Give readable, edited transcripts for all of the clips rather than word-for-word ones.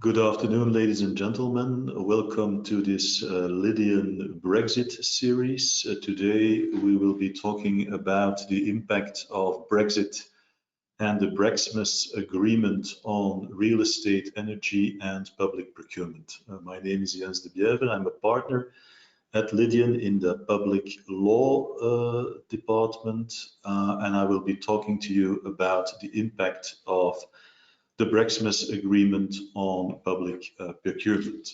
Good afternoon, ladies and gentlemen. Welcome to this Lydian Brexit series. Today we will be talking about the impact of Brexit and the Brexit agreement on real estate, energy and public procurement. My name is Jens de Biever. I'm a partner at Lydian in the public law department, and I will be talking to you about the impact of the Brexit agreement on public procurement.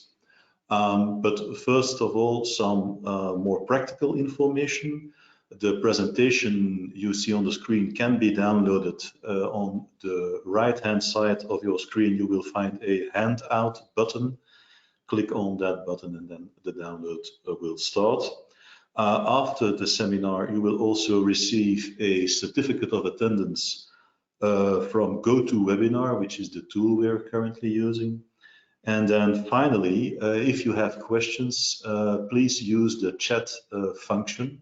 But first of all, some more practical information. The presentation you see on the screen can be downloaded. On the right-hand side of your screen, you will find a handout button. Click on that button and then the download will start. After the seminar, you will also receive a certificate of attendance from GoToWebinar, which is the tool we're currently using. And then finally, if you have questions, please use the chat function.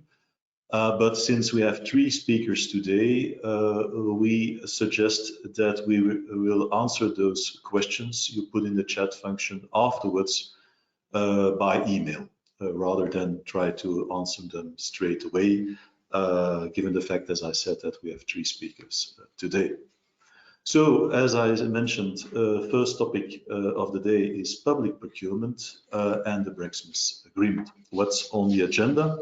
But since we have 3 speakers today, we suggest that we will answer those questions you put in the chat function afterwards by email, rather than try to answer them straight away. Given the fact, as I said, that we have 3 speakers today. So, as I mentioned, first topic of the day is public procurement and the Brexit agreement. What's on the agenda?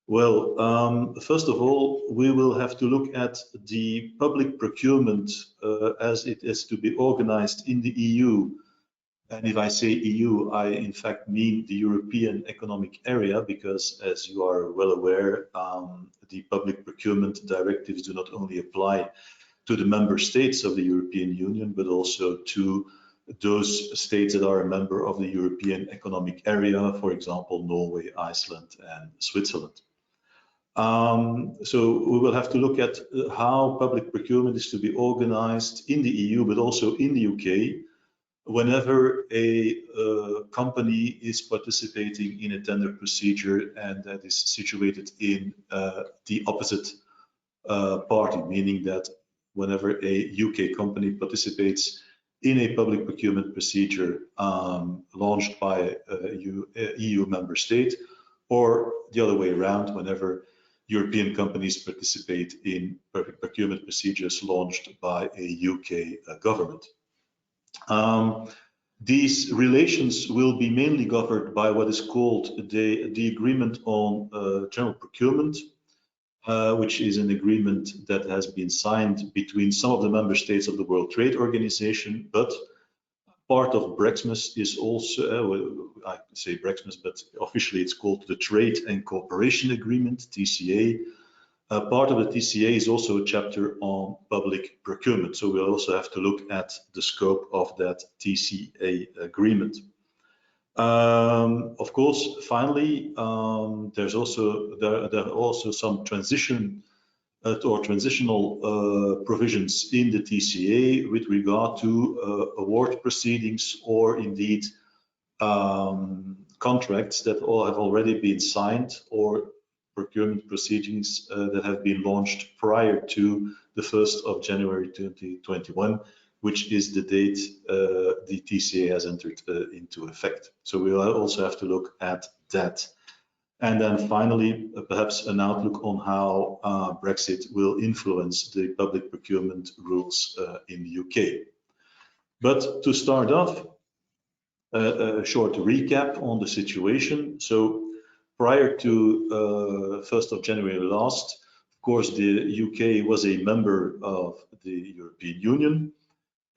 Well, first of all, we will have to look at the public procurement as it is to be organized in the EU. And if I say EU, I in fact mean the European Economic Area, because as you are well aware, the public procurement directives do not only apply to the member states of the European Union, but also to those states that are a member of the European Economic Area, for example, Norway, Iceland, and Switzerland. So we will have to look at how public procurement is to be organized in the EU, but also in the UK, whenever a company is participating in a tender procedure and that is situated in the opposite party, meaning that whenever a UK company participates in a public procurement procedure launched by a EU member state, or the other way around, whenever European companies participate in public procurement procedures launched by a UK government. These relations will be mainly governed by what is called the Agreement on General Procurement, which is an agreement that has been signed between some of the member states of the World Trade Organization, but part of Brexit is also, I say Brexit, but officially it's called the Trade and Cooperation Agreement, TCA. Part of the TCA is also a chapter on public procurement, so we'll also have to look at the scope of that TCA agreement. Of course, finally, there are also some transitional provisions in the TCA with regard to award proceedings or indeed contracts that all have already been signed or procurement proceedings that have been launched prior to the 1st of January 2021, which is the date the TCA has entered into effect. So we will also have to look at that. And then finally, perhaps an outlook on how Brexit will influence the public procurement rules in the UK. But to start off, a short recap on the situation. So prior to 1st of January last, of course, the UK was a member of the European Union.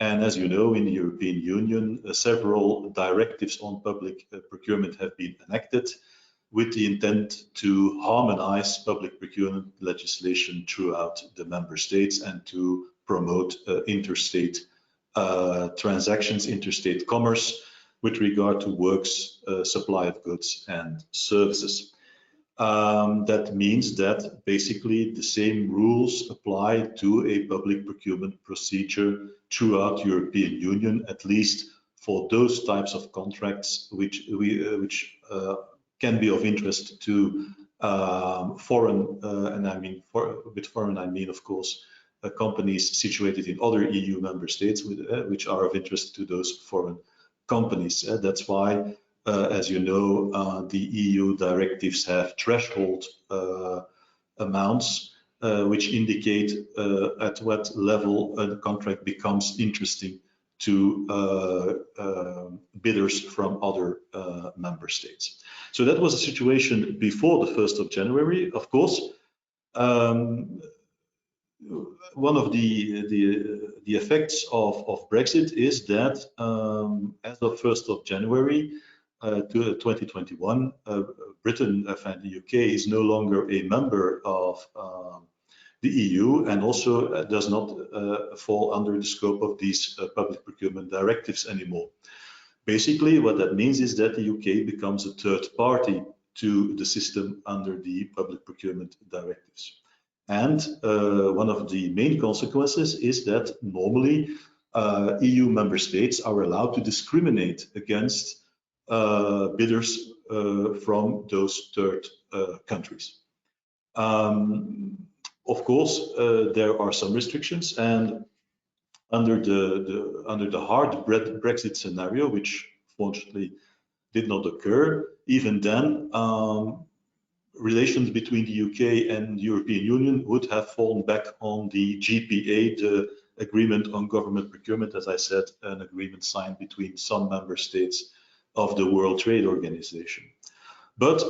And as you know, in the European Union, several directives on public procurement have been enacted with the intent to harmonize public procurement legislation throughout the member states and to promote interstate transactions, interstate commerce with regard to works, supply of goods and services. That means that basically the same rules apply to a public procurement procedure throughout the European Union, at least for those types of contracts which can be of interest to foreign, and I mean with foreign I mean of course companies situated in other EU member states which are of interest to those foreign companies. That's why, as you know, the EU directives have threshold amounts which indicate at what level a contract becomes interesting to bidders from other member states. So that was the situation before the 1st of January. Of course, one of the effects of Brexit is that as of 1st of January 2021, Britain and the UK is no longer a member of the EU and also does not fall under the scope of these public procurement directives anymore. Basically, what that means is that the UK becomes a third party to the system under the public procurement directives. And one of the main consequences is that normally EU member states are allowed to discriminate against bidders from those third countries. Of course, there are some restrictions, and under the hard Brexit scenario, which fortunately did not occur, even then, relations between the UK and the European Union would have fallen back on the GPA, the Agreement on Government Procurement, as I said, an agreement signed between some member states of the World Trade Organization. But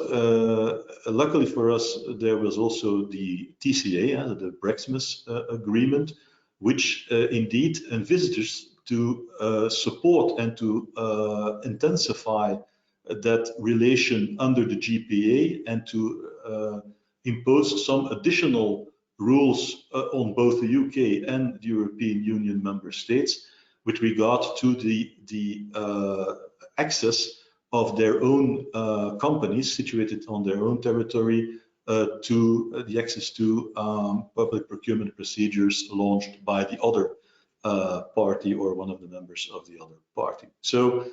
luckily for us, there was also the TCA, the Brexit agreement, which indeed envisages to support and to intensify that relation under the GPA and to impose some additional rules on both the UK and the European Union member states with regard to the access of their own companies situated on their own territory to the access to public procurement procedures launched by the other party or one of the members of the other party. So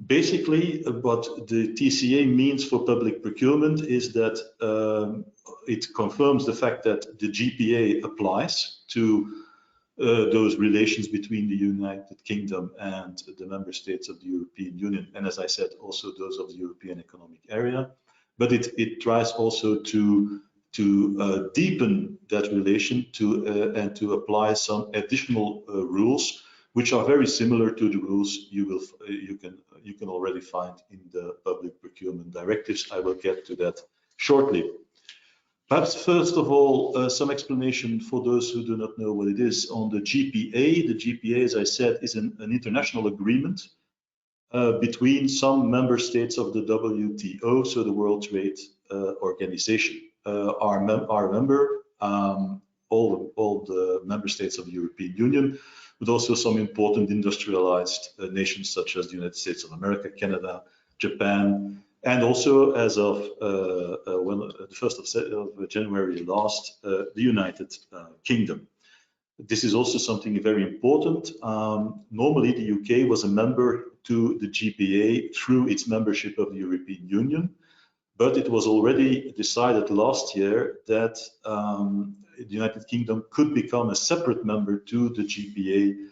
basically, what the TCA means for public procurement is that it confirms the fact that the GPA applies to those relations between the United Kingdom and the member states of the European Union, and as I said, also those of the European Economic Area. But it tries also to deepen that relation and to apply some additional rules, which are very similar to the rules you can already find in the public procurement directives. I will get to that shortly. Perhaps first of all, some explanation for those who do not know what it is on the GPA. The GPA, as I said, is an international agreement between some member states of the WTO, so the World Trade Organization. Our member, all the member states of the European Union, but also some important industrialized nations such as the United States of America, Canada, Japan, and also as of the 1st of January last, the United Kingdom. This is also something very important. Normally, the UK was a member to the GPA through its membership of the European Union, but it was already decided last year that the United Kingdom could become a separate member to the GPA,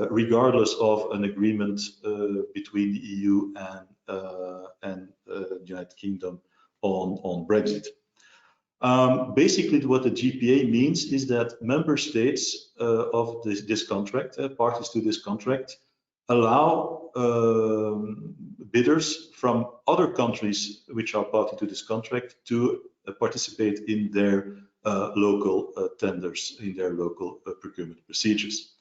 regardless of an agreement between the EU and the United Kingdom on Brexit. Basically, what the GPA means is that member states of this contract, parties to this contract, allow bidders from other countries which are party to this contract to participate in their local tenders, in their local procurement procedures.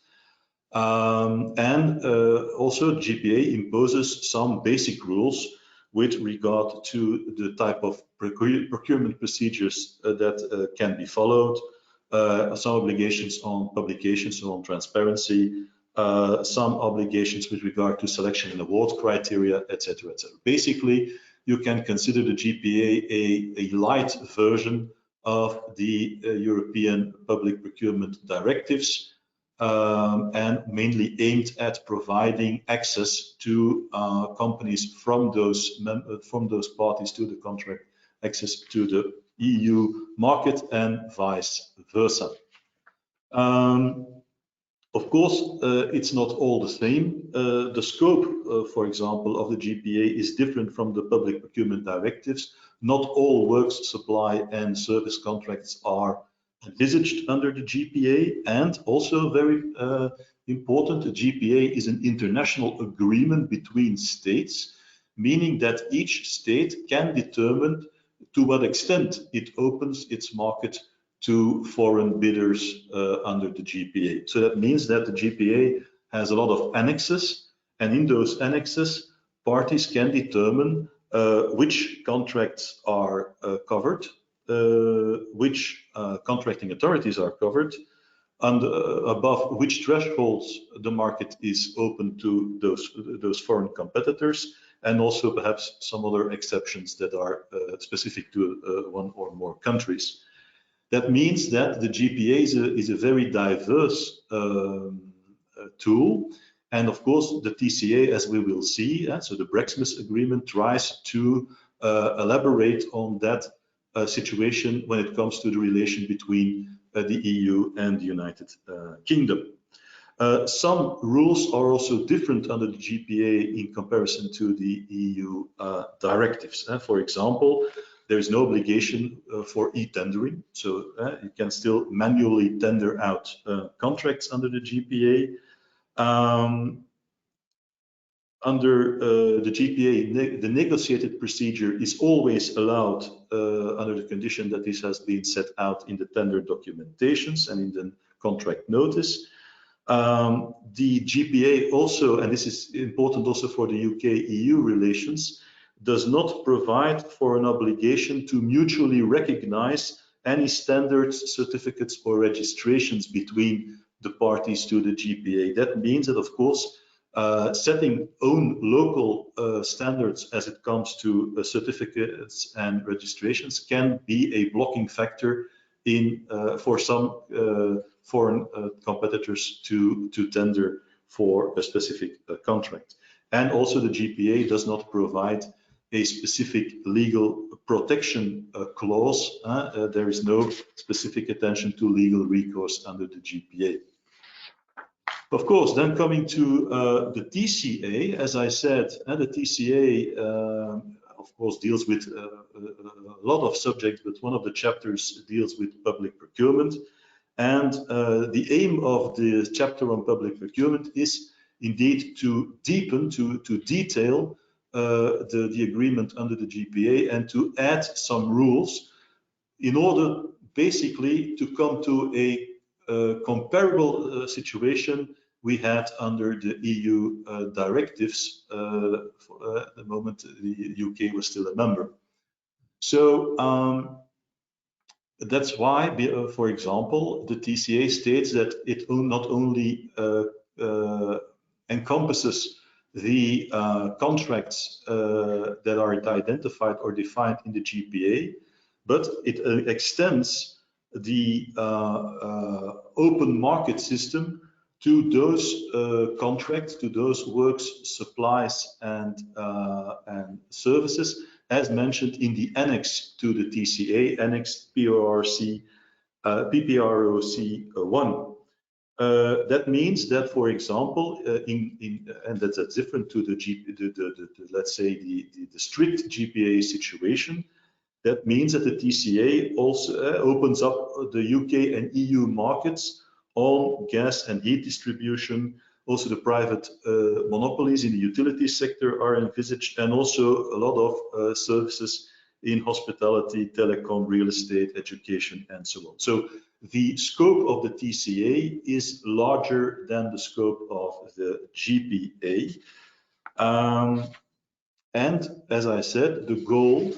And also GPA imposes some basic rules with regard to the type of procurement procedures that can be followed, some obligations on publications and on transparency, some obligations with regard to selection and award criteria, etc., etc. Basically, you can consider the GPA a light version of the European public procurement directives, and mainly aimed at providing access to companies from those parties to the contract, access to the EU market and vice versa. Of course, it's not all the same. The scope, for example, of the GPA is different from the public procurement directives. Not all works, supply and service contracts are envisaged under the GPA, and also very important, the GPA is an international agreement between states, meaning that each state can determine to what extent it opens its market to foreign bidders under the GPA. So that means that the GPA has a lot of annexes, and in those annexes, parties can determine which contracts are covered, which contracting authorities are covered, and above which thresholds the market is open to those foreign competitors, and also perhaps some other exceptions that are specific to one or more countries. That means that the GPA is a very diverse tool. And of course, the TCA, as we will see, so the Brexit agreement tries to elaborate on that situation when it comes to the relation between the EU and the United Kingdom. Some rules are also different under the GPA in comparison to the EU directives. For example, there is no obligation for e-tendering, so you can still manually tender out contracts under the GPA. Under the GPA, the negotiated procedure is always allowed under the condition that this has been set out in the tender documentations and in the contract notice. The GPA also, and this is important also for the UK-EU relations, does not provide for an obligation to mutually recognize any standards, certificates or registrations between the parties to the GPA. That means that, of course, setting own local standards as it comes to certificates and registrations can be a blocking factor in for some foreign competitors to tender for a specific contract. And also the GPA does not provide a specific legal protection clause. There is no specific attention to legal recourse under the GPA. Of course, then coming to the TCA, as I said, the TCA, of course, deals with a lot of subjects, but one of the chapters deals with public procurement. And the aim of the chapter on public procurement is indeed to deepen, to detail the agreement under the GPA and to add some rules in order basically to come to a comparable situation we had under the EU directives at the moment the UK was still a member. So that's why, for example, the TCA states that it not only encompasses the contracts that are identified or defined in the GPA, but it extends the open market system to those contracts, to those works, supplies, and services, as mentioned in the annex to the TCA, annex PPROC 1. That means that, for example, and that's different to the let's say the strict GPA situation. That means that the TCA also opens up the UK and EU markets on gas and heat distribution. Also, the private monopolies in the utility sector are envisaged, and also a lot of services in hospitality, telecom, real estate, education, and so on. So the scope of the TCA is larger than the scope of the GPA. And as I said, the goal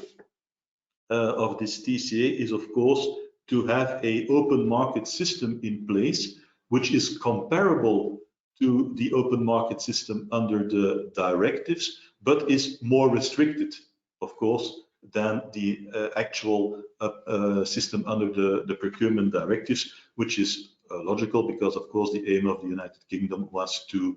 of this TCA is, of course, to have an open market system in place, which is comparable to the open market system under the directives, but is more restricted, of course, than the actual system under the procurement directives, which is logical because, of course, the aim of the United Kingdom was to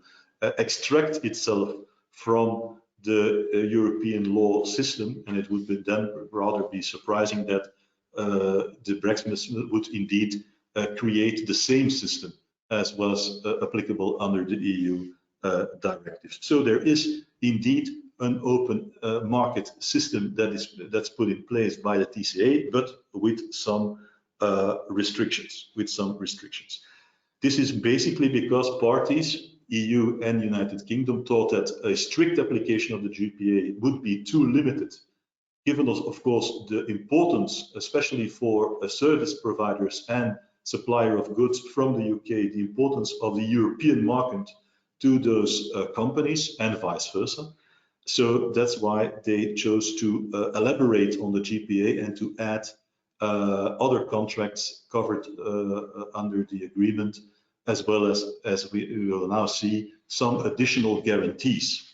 extract itself from the European law system, and it would be then rather be surprising that the Brexit would indeed create the same system as was applicable under the EU directives. So there is indeed an open market system that's put in place by the TCA, but with some restrictions. This is basically because parties, EU and United Kingdom, thought that a strict application of the GPA would be too limited, given us, of course, the importance, especially for service providers and supplier of goods from the UK, the importance of the European market to those companies and vice versa. So that's why they chose to elaborate on the GPA and to add other contracts covered under the agreement, as well as we will now see, some additional guarantees.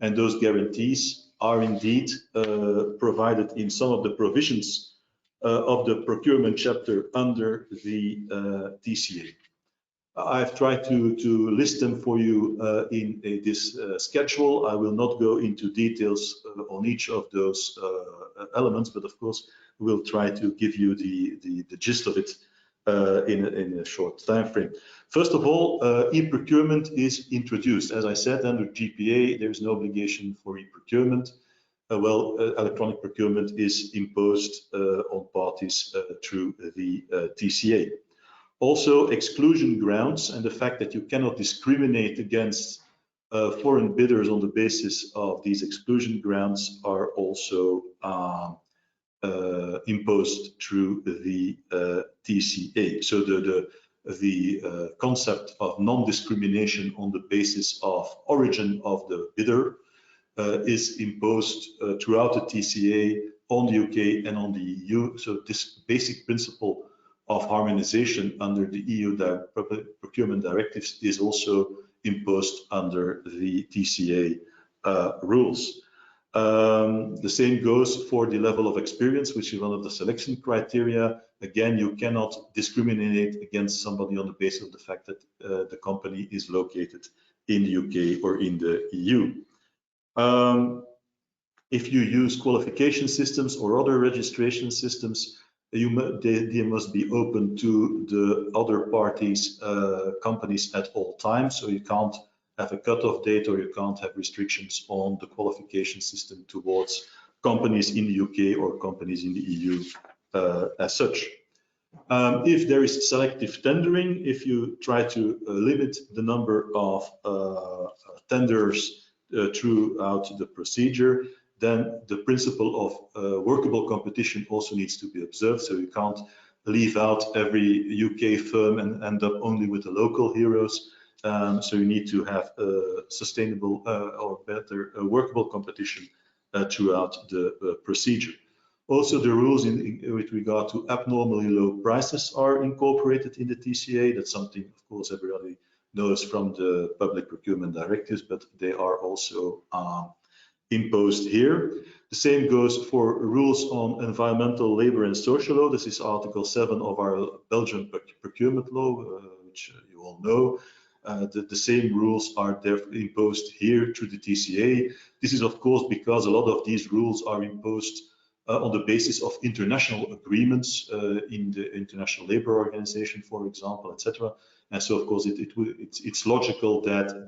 And those guarantees are indeed provided in some of the provisions of the procurement chapter under the TCA. I've tried to list them for you in this schedule. I will not go into details on each of those elements, but of course we'll try to give you the gist of it in a short time frame. First of all, e-procurement is introduced. As I said, under GPA, there is no obligation for e-procurement. Electronic procurement is imposed on parties through the TCA. Also, exclusion grounds and the fact that you cannot discriminate against foreign bidders on the basis of these exclusion grounds are also imposed through the TCA. So the concept of non-discrimination on the basis of origin of the bidder is imposed throughout the TCA on the UK and on the EU. So this basic principle of harmonization under the EU procurement directives is also imposed under the TCA rules. The same goes for the level of experience, which is one of the selection criteria. Again, you cannot discriminate against somebody on the basis of the fact that the company is located in the UK or in the EU. If you use qualification systems or other registration systems, they must be open to the other parties' companies at all times. So you can't have a cutoff date, or you can't have restrictions on the qualification system towards companies in the UK or companies in the EU as such. If there is selective tendering, if you try to limit the number of tenders throughout the procedure, then the principle of workable competition also needs to be observed. So you can't leave out every UK firm and end up only with the local heroes. So you need to have sustainable or better workable competition throughout the procedure. Also, the rules with regard to abnormally low prices are incorporated in the TCA. That's something, of course, everybody knows from the public procurement directives, but they are also imposed here. The same goes for rules on environmental, labor and social law. This is Article 7 of our Belgian procurement law, which you all know. The same rules are therefore imposed here through the TCA. This is of course because a lot of these rules are imposed on the basis of international agreements in the International Labour Organization, for example, etc. And so of course it's logical that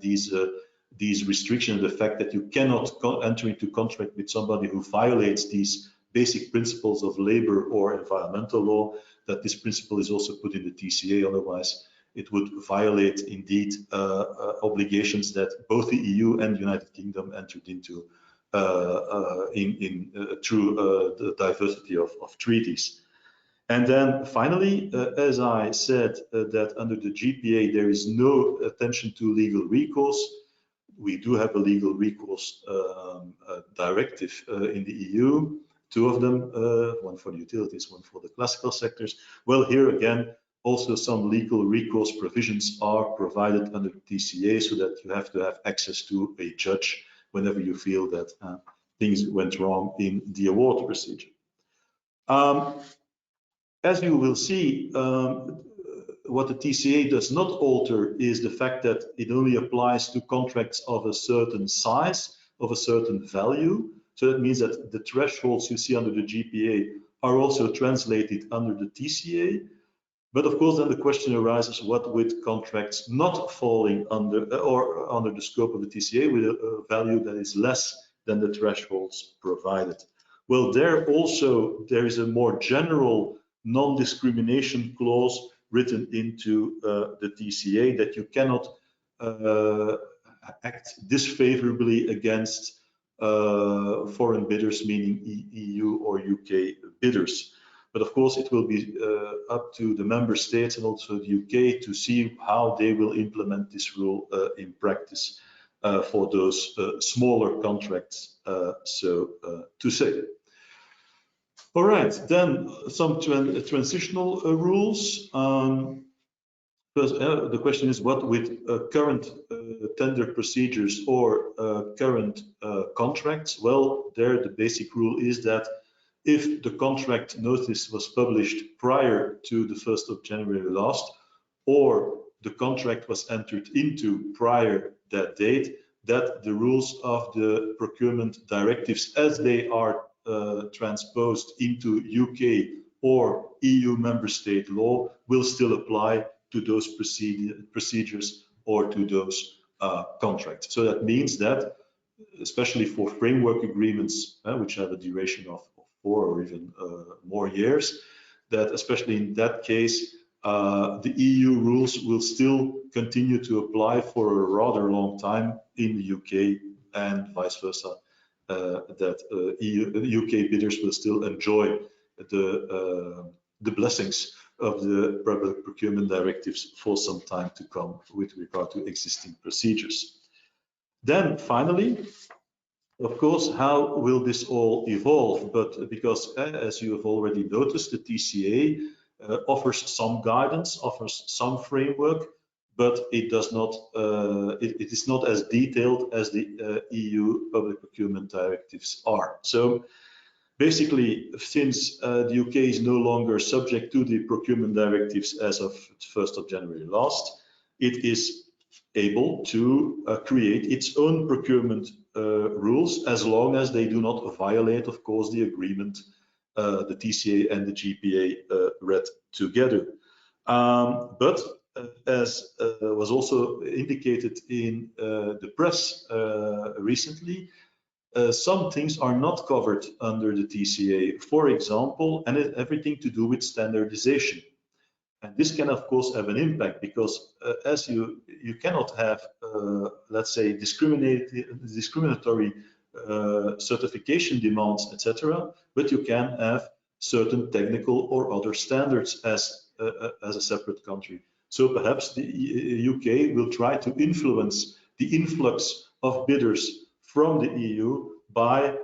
these restrictions, the fact that you cannot enter into contract with somebody who violates these basic principles of labor or environmental law, that this principle is also put in the TCA. Otherwise, it would violate indeed obligations that both the EU and the United Kingdom entered into through the diversity of treaties. And then finally, as I said, that under the GPA there is no attention to legal recourse. We do have a legal recourse directive in the EU, two of them, one for the utilities, one for the classical sectors. Well, here again, also some legal recourse provisions are provided under the TCA, so that you have to have access to a judge whenever you feel that things went wrong in the award procedure. As you will see, what the TCA does not alter is the fact that it only applies to contracts of a certain size, of a certain value. So that means that the thresholds you see under the GPA are also translated under the TCA. But of course, then the question arises, what with contracts not falling under or under the scope of the TCA with a value that is less than the thresholds provided? Well, there is a more general non-discrimination clause written into the TCA that you cannot act disfavorably against foreign bidders, meaning EU or UK bidders. But of course, it will be up to the member states and also the UK to see how they will implement this rule in practice for those smaller contracts, so to say. All right, then some transitional rules. First, the question is what with current tender procedures or current contracts? Well, there the basic rule is that if the contract notice was published prior to the 1st of January last, or the contract was entered into prior that date, that the rules of the procurement directives as they are transposed into UK or EU member state law will still apply to those procedures or to those contracts. So that means that, especially for framework agreements, which have a duration of 4 or even more years, that especially in that case, the EU rules will still continue to apply for a rather long time in the UK and vice versa, that UK bidders will still enjoy the blessings of the public procurement directives for some time to come with regard to existing procedures. Then finally, of course, how will this all evolve? But because, as you have already noticed, the TCA offers some guidance, offers some framework, but it does not. It is not as detailed as the EU public procurement directives are. So basically, since the UK is no longer subject to the procurement directives as of 1st of January last, it is able to create its own procurement rules as long as they do not violate, of course, the agreement the TCA and the GPA read together. But as was also indicated in the press recently, some things are not covered under the TCA, for example, and everything to do with standardization. And this can, of course, have an impact because as you cannot have, let's say, discriminatory certification demands, etc., but you can have certain technical or other standards as a separate country. So perhaps the UK will try to influence the influx of bidders from the EU by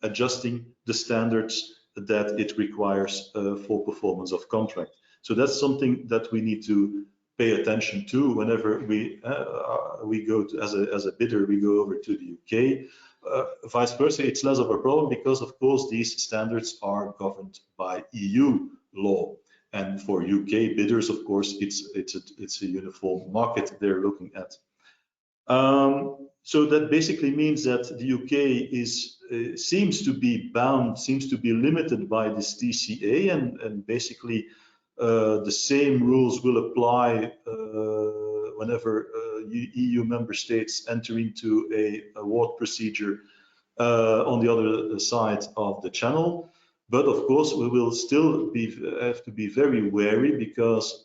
adjusting the standards that it requires for performance of contract. So that's something that we need to pay attention to whenever we go to, as a bidder, we go over to the UK. Vice versa, it's less of a problem because, of course, these standards are governed by EU law. And for UK bidders, of course, it's a uniform market they're looking at. So that basically means that the UK seems to be bound, seems to be limited by this TCA, and basically the same rules will apply whenever EU member states enter into a award procedure on the other side of the channel. But of course, we will still have to be very wary because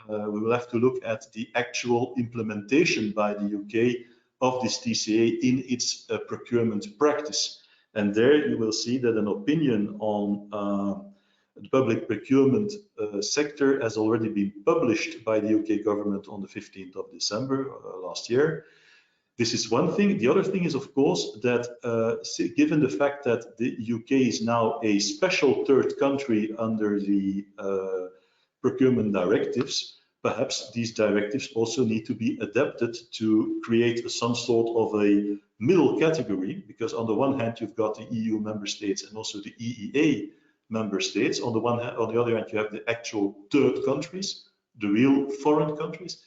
we will have to look at the actual implementation by the UK of this TCA in its procurement practice. And there you will see that an opinion on the public procurement sector has already been published by the UK government on the 15th of December last year. This is one thing. The other thing is, of course, that given the fact that the UK is now a special third country under the procurement directives, perhaps these directives also need to be adapted to create some sort of a middle category, because on the one hand, you've got the EU member states and also the EEA member states. On the one hand, on the other hand, you have the actual third countries, the real foreign countries.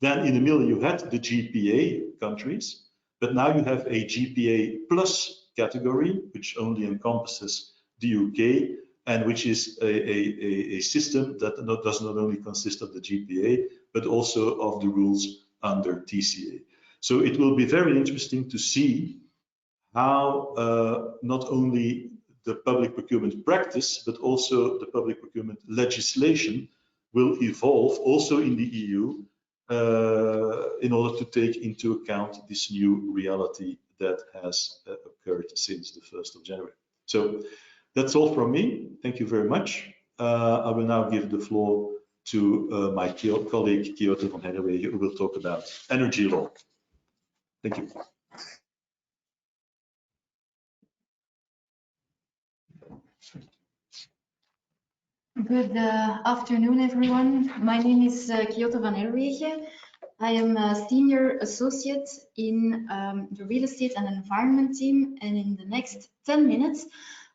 Then in the middle, you had the GPA countries, but now you have a GPA plus category, which only encompasses the UK and which is a system that does not only consist of the GPA, but also of the rules under TCA. So it will be very interesting to see how not only the public procurement practice, but also the public procurement legislation will evolve also in the EU in order to take into account this new reality that has occurred since the 1st of January. So that's all from me. Thank you very much. I will now give the floor to my colleague Kyoto van Herwegen, who will talk about energy law. Thank you. Good afternoon, everyone. My name is Kyoto van Herwegen. I am a senior associate in the real estate and environment team, and in the next 10 minutes,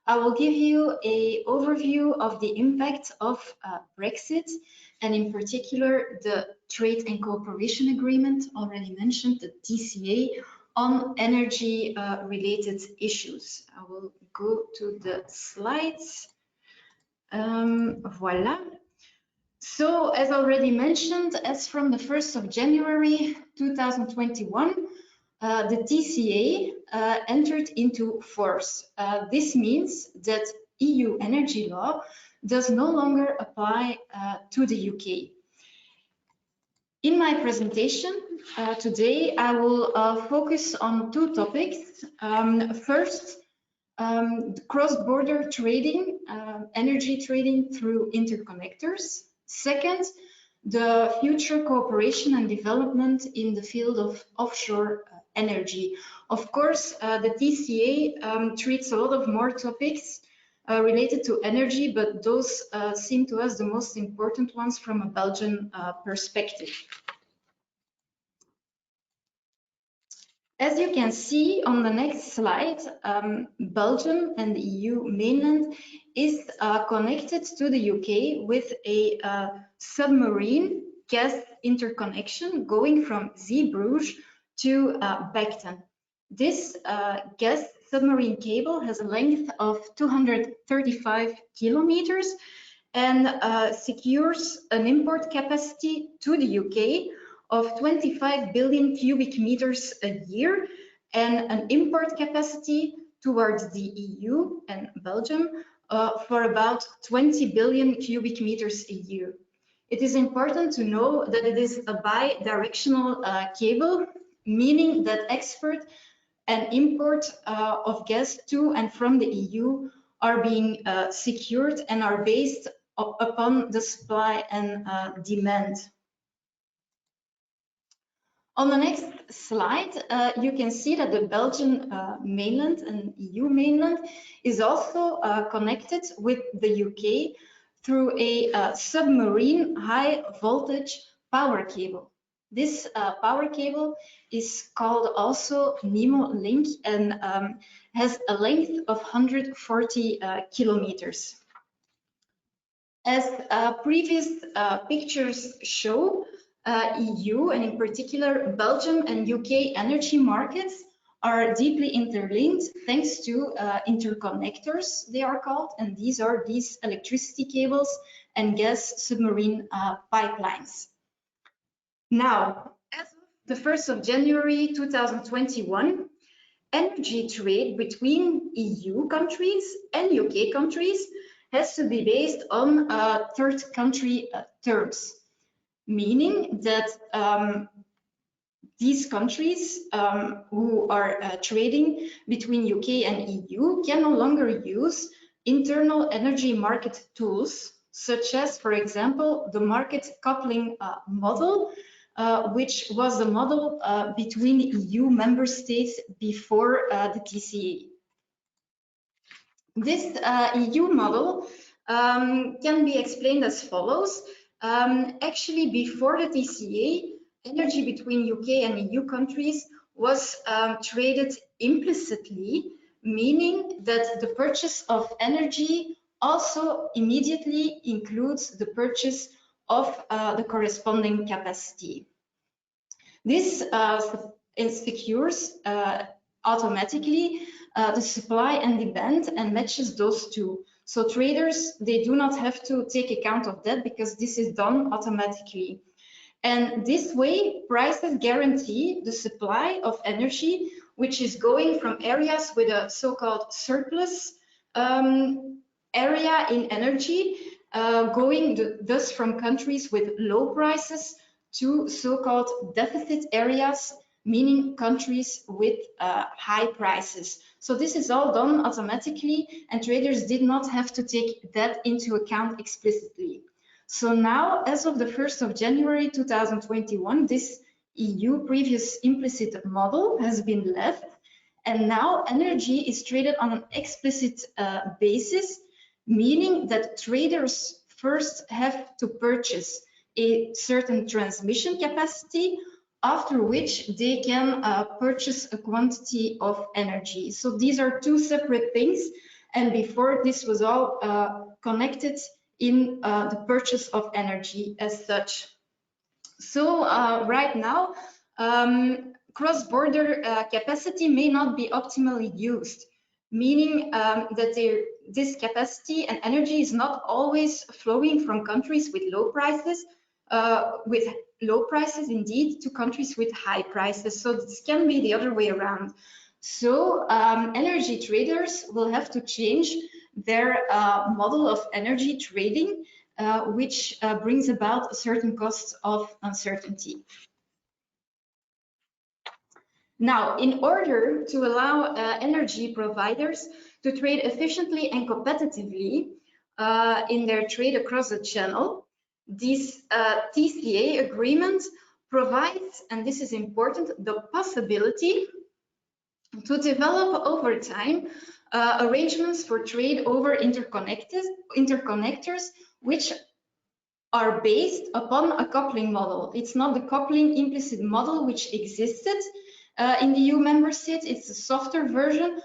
I will give you an overview of the impact of Brexit, and in particular, the Trade and Cooperation Agreement, already mentioned, the TCA, on energy related issues. I will go to the slides. Voila. So, as already mentioned, as from the 1st of January 2021, the TCA entered into force. This means that EU energy law does no longer apply to the UK. In my presentation today, I will focus on two topics. First, cross-border trading, energy trading through interconnectors. Second, the future cooperation and development in the field of offshore energy. Of course, the TCA treats a lot of more topics related to energy, but those seem to us the most important ones from a Belgian perspective. As you can see on the next slide, Belgium and the EU mainland is connected to the UK with a submarine gas interconnection going from Zeebrugge to Beckton. This gas submarine cable has a length of 235 kilometers and secures an import capacity to the UK of 25 billion cubic meters a year and an import capacity towards the EU and Belgium for about 20 billion cubic meters a year. It is important to know that it is a bi-directional cable, meaning that export and import of gas to and from the EU are being secured and are based upon the supply and demand. On the next slide, you can see that the Belgian mainland and EU mainland is also connected with the UK through a submarine high voltage power cable. This power cable is called also Nemo Link and has a length of 140 kilometers. As previous pictures show, EU and in particular Belgium and UK energy markets are deeply interlinked thanks to interconnectors, they are called, and these are these electricity cables and gas submarine pipelines. Now, as of the 1st of January 2021, energy trade between EU countries and UK countries has to be based on third country terms, meaning that these countries who are trading between UK and EU can no longer use internal energy market tools, such as, for example, the market coupling model, which was the model between EU member states before the TCA. This EU model can be explained as follows. Actually, before the TCA, energy between UK and EU countries was traded implicitly, meaning that the purchase of energy also immediately includes the purchase of the corresponding capacity. This secures automatically the supply and demand and matches those two. So traders, they do not have to take account of that because this is done automatically. And this way, prices guarantee the supply of energy, which is going from areas with a so-called surplus area in energy, going thus from countries with low prices to so-called deficit areas, meaning countries with high prices. So this is all done automatically, and traders did not have to take that into account explicitly. So now, as of the 1st of January 2021, this EU previous implicit model has been left, and now energy is traded on an explicit basis, meaning that traders first have to purchase a certain transmission capacity, after which they can purchase a quantity of energy. So these are two separate things, and before this was all connected in the purchase of energy as such. So right now, cross-border capacity may not be optimally used, meaning that this capacity and energy is not always flowing from countries with low prices, indeed, to countries with high prices. So this can be the other way around. So energy traders will have to change their model of energy trading, which brings about a certain cost of uncertainty. Now, in order to allow energy providers to trade efficiently and competitively in their trade across the channel, this TCA agreement provides, and this is important, the possibility to develop over time arrangements for trade over interconnectors, which are based upon a coupling model. It's not the coupling implicit model which existed in the EU member states. It's a softer version,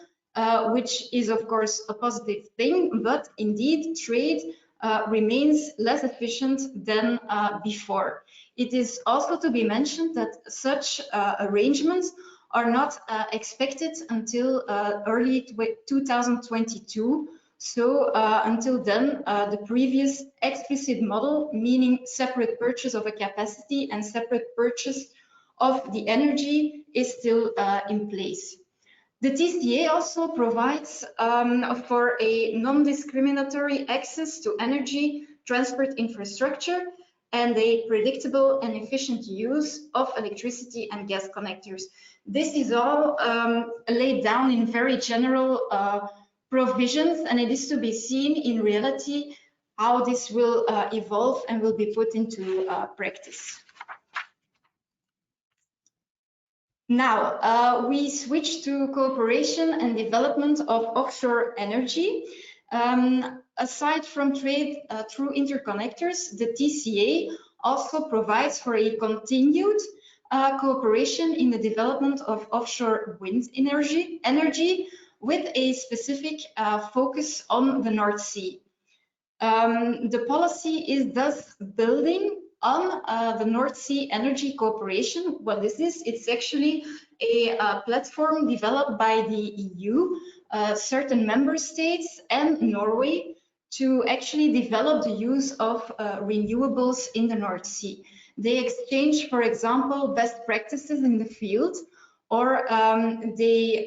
which is of course a positive thing, but indeed trade remains less efficient than before. It is also to be mentioned that such arrangements are not expected until early 2022. So until then, the previous explicit model, meaning separate purchase of a capacity and separate purchase of the energy, is still in place. The TCA also provides for a non-discriminatory access to energy transport infrastructure and a predictable and efficient use of electricity and gas connectors. This is all laid down in very general provisions, and it is to be seen in reality how this will evolve and will be put into practice. Now, we switch to cooperation and development of offshore energy. Aside from trade through interconnectors, the TCA also provides for a continued cooperation in the development of offshore wind energy with a specific focus on the North Sea. The policy is thus building on the North Sea Energy Cooperation. What is this? It's actually a platform developed by the EU, certain member states and Norway to actually develop the use of renewables in the North Sea. They exchange, for example, best practices in the field, or they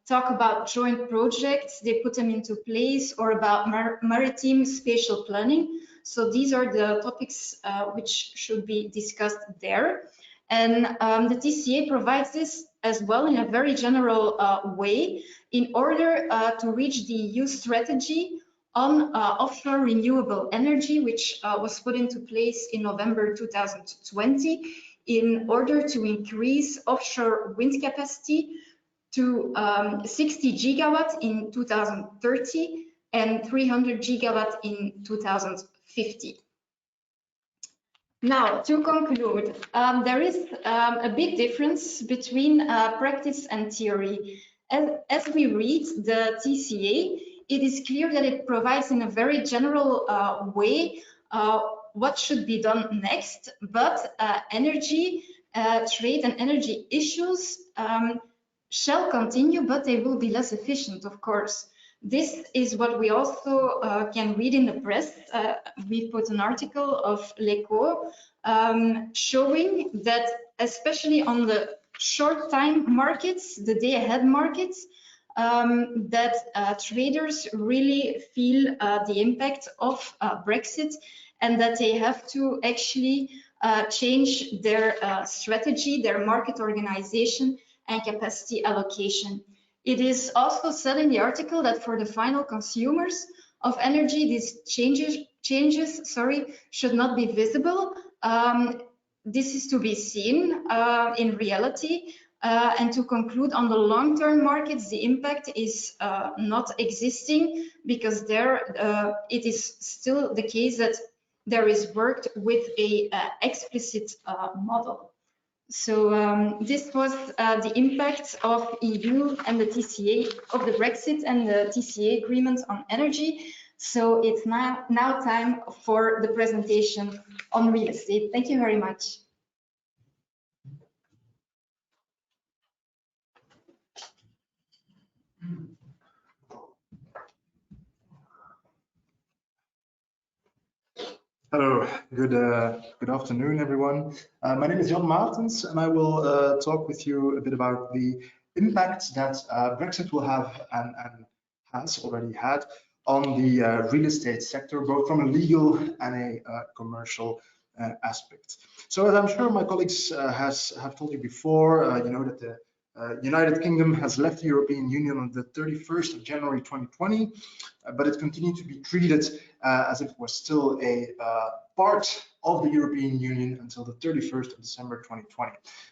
talk about joint projects, they put them into place, or about maritime spatial planning. So these are the topics which should be discussed there. And the TCA provides this as well in a very general way in order to reach the EU strategy on offshore renewable energy, which was put into place in November 2020 in order to increase offshore wind capacity to 60 gigawatt in 2030 and 300 gigawatt in 2050. Now, to conclude, there is a big difference between practice and theory. As we read the TCA, it is clear that it provides in a very general way what should be done next, but energy trade and energy issues shall continue, but they will be less efficient, of course. This is what we also can read in the press. We put an article of L'Echo showing that especially on the short time markets, the day ahead markets, that traders really feel the impact of Brexit, and that they have to actually change their strategy, their market organization and capacity allocation. It is also said in the article that for the final consumers of energy, these changes should not be visible. This is to be seen in reality. And to conclude, on the long-term markets, the impact is not existing, because there it is still the case that there is worked with a explicit model. So this was the impact of EU and the TCA, of the Brexit and the TCA agreement on energy. So it's now time for the presentation on real estate. Thank you very much. Hello, good afternoon, everyone. My name is Jan Martens, and I will talk with you a bit about the impact that Brexit will have and has already had on the real estate sector, both from a legal and a commercial aspect. So, as I'm sure my colleagues have told you before, you know that the United Kingdom has left the European Union on the 31st of January 2020, but it continued to be treated as if it was still a part of the European Union until the 31st of December 2020.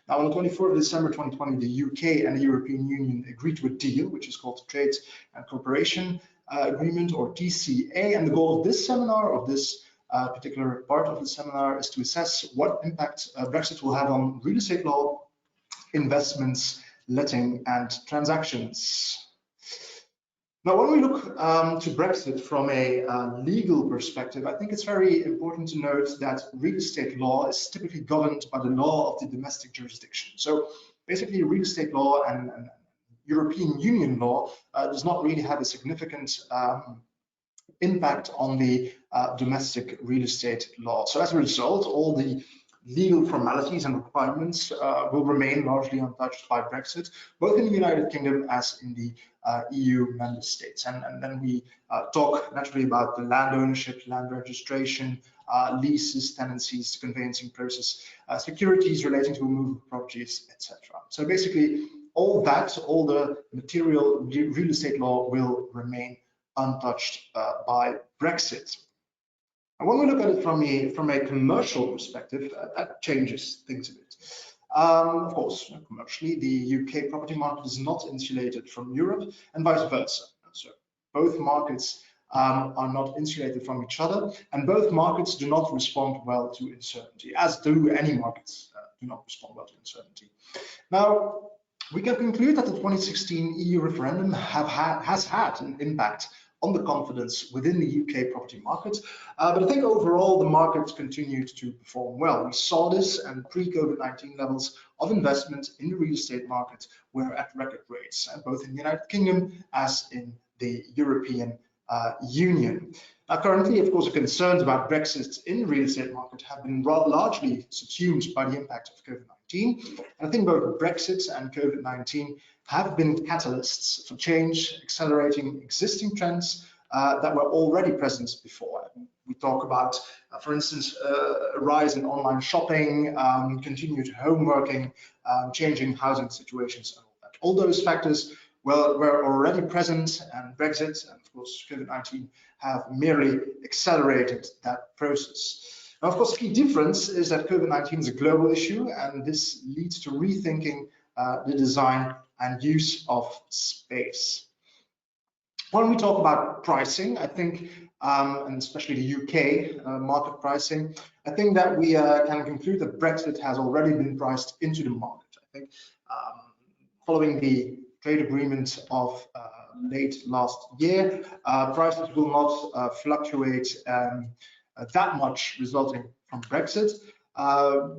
Now, on the 24th of December 2020, the UK and the European Union agreed to a deal, which is called the Trade and Cooperation Agreement, or TCA, and the goal of this seminar, of this particular part of the seminar, is to assess what impact Brexit will have on real estate law, investments, letting and transactions. Now, when we look to Brexit from a legal perspective, I think it's very important to note that real estate law is typically governed by the law of the domestic jurisdiction. So basically, real estate law and European Union law does not really have a significant impact on the domestic real estate law. So as a result, all the legal formalities and requirements will remain largely untouched by Brexit, both in the United Kingdom as in the EU member states. And then we talk naturally about the land ownership, land registration, leases, tenancies, conveyancing process, securities relating to removal of properties, etc. So basically, all the material real estate law will remain untouched by Brexit. And when we look at it from a commercial perspective, that changes things a bit. Of course, commercially, the UK property market is not insulated from Europe, and vice versa. So both markets are not insulated from each other, and both markets do not respond well to uncertainty, as do any markets do not respond well to uncertainty. Now, we can conclude that the 2016 EU referendum has had an impact on the confidence within the UK property market, but I think overall the market continued to perform well. We saw this, and pre-COVID-19 levels of investment in the real estate market were at record rates, both in the United Kingdom as in the European Union. Now, currently, of course, the concerns about Brexit in the real estate market have been largely subsumed by the impact of COVID-19. I think both Brexit and COVID-19 have been catalysts for change, accelerating existing trends that were already present before. We talk about, for instance, a rise in online shopping, continued home working, changing housing situations, and all that. All those factors were already present, and Brexit and, of course, COVID-19 have merely accelerated that process. Now, of course, the key difference is that COVID-19 is a global issue, and this leads to rethinking the design and use of space. When we talk about pricing, I think, and especially the UK market pricing, I think that we can conclude that Brexit has already been priced into the market. I think following the trade agreement of late last year, prices will not fluctuate that much resulting from Brexit.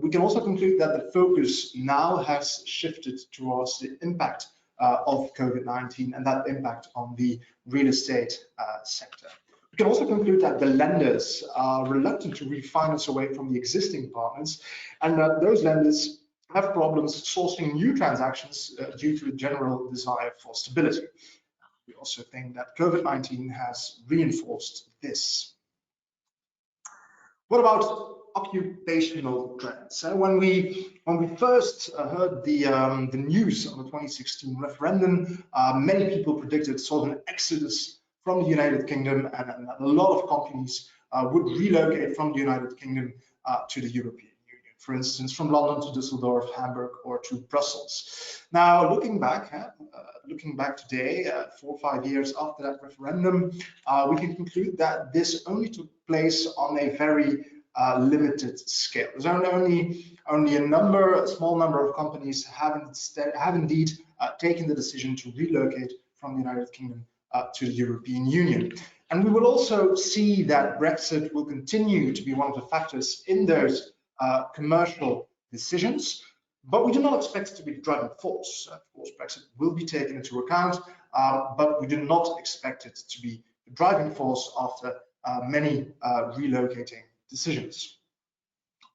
We can also conclude that the focus now has shifted towards the impact of COVID-19 and that impact on the real estate sector. We can also conclude that the lenders are reluctant to refinance away from the existing partners, and that those lenders have problems sourcing new transactions due to a general desire for stability. We also think that COVID-19 has reinforced this. What about occupational trends? When we first heard the news on the 2016 referendum, many people predicted sort of an exodus from the United Kingdom, and a lot of companies would relocate from the United Kingdom to the European Union, for instance, from London to Düsseldorf, Hamburg, or to Brussels. Now, looking back today, 4 or 5 years after that referendum, we can conclude that this only took place on a very limited scale. There's only a small number of companies have indeed taken the decision to relocate from the United Kingdom to the European Union. And we will also see that Brexit will continue to be one of the factors in those commercial decisions, but we do not expect it to be the driving force. Of course, Brexit will be taken into account, but we do not expect it to be the driving force after many relocating decisions.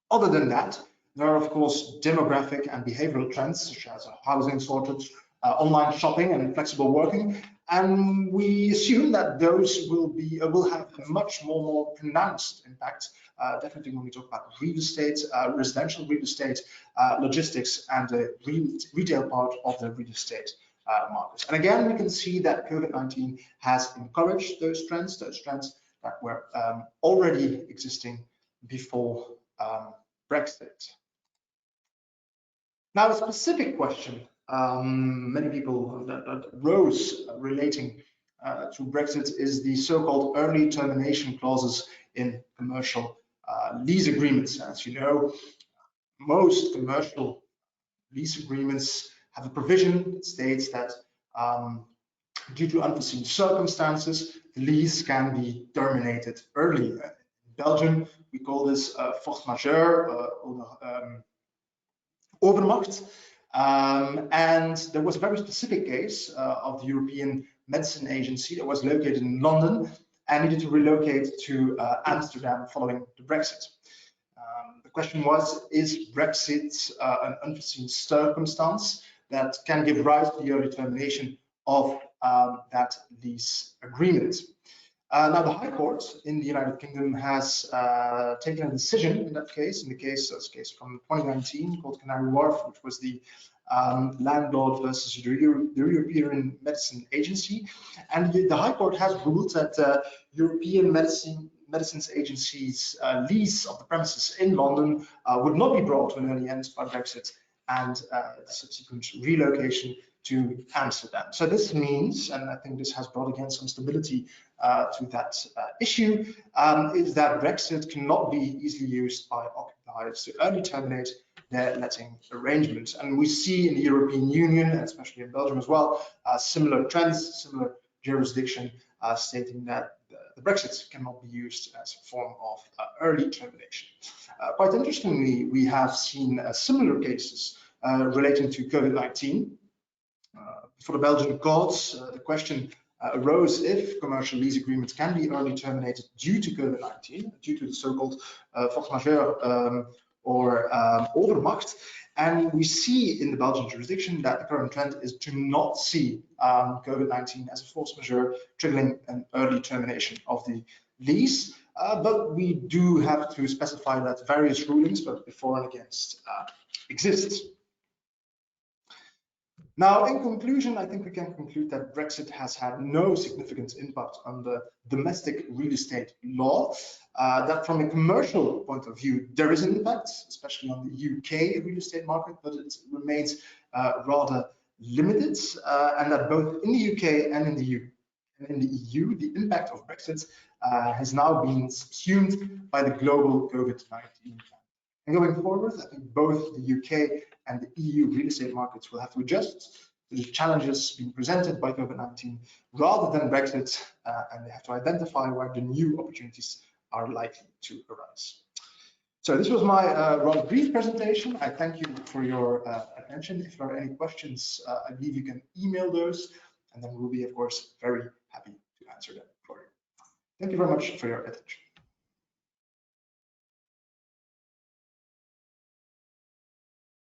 Other than that, there are of course demographic and behavioral trends such as a housing shortage, online shopping and flexible working, and we assume that those will have a much more pronounced impact, definitely when we talk about real estate, residential real estate, logistics, and the retail part of the real estate markets. And again, we can see that COVID-19 has encouraged those trends that were already existing before Brexit. Now, a specific question many people that rose relating to Brexit is the so-called early termination clauses in commercial lease agreements. As you know, most commercial lease agreements have a provision that states that due to unforeseen circumstances, the lease can be terminated early. In Belgium, we call this force majeure or overmacht. And there was a very specific case of the European Medicine Agency that was located in London and needed to relocate to Amsterdam following the Brexit. The question was, is Brexit an unforeseen circumstance that can give rise to the early termination of that lease agreement? Now, the High Court in the United Kingdom has taken a decision in that case, this case from 2019 called Canary Wharf, which was the landlord versus the European Medicine Agency. And the High Court has ruled that European Medicines Agency's lease of the premises in London would not be brought to an early end by Brexit and the subsequent relocation to Amsterdam. So this means, and I think this has brought again some stability to that issue, is that Brexit cannot be easily used by occupiers to early terminate their letting arrangements. And we see in the European Union, and especially in Belgium as well, similar trends, similar jurisdiction stating that the Brexit cannot be used as a form of early termination. Quite interestingly, we have seen similar cases relating to COVID-19. For the Belgian courts, the question arose if commercial lease agreements can be early terminated due to COVID-19, due to the so-called force majeure or overmacht. And we see in the Belgian jurisdiction that the current trend is to not see COVID-19 as a force majeure triggering an early termination of the lease. But we do have to specify that various rulings, both before and against, exist. Now, in conclusion, I think we can conclude that Brexit has had no significant impact on the domestic real estate law. That from a commercial point of view, there is an impact, especially on the UK real estate market, but it remains rather limited. And that both in the UK and in the EU, the impact of Brexit has now been subsumed by the global COVID-19. And going forward, I think both the UK and the EU real estate markets will have to adjust to the challenges being presented by COVID-19 rather than Brexit, and they have to identify where the new opportunities are likely to arise. So this was my rather brief presentation. I thank you for your attention. attention. If there are any questions, I believe you can email those, and then we'll be, of course, very happy to answer them for you. Thank you very much for your attention.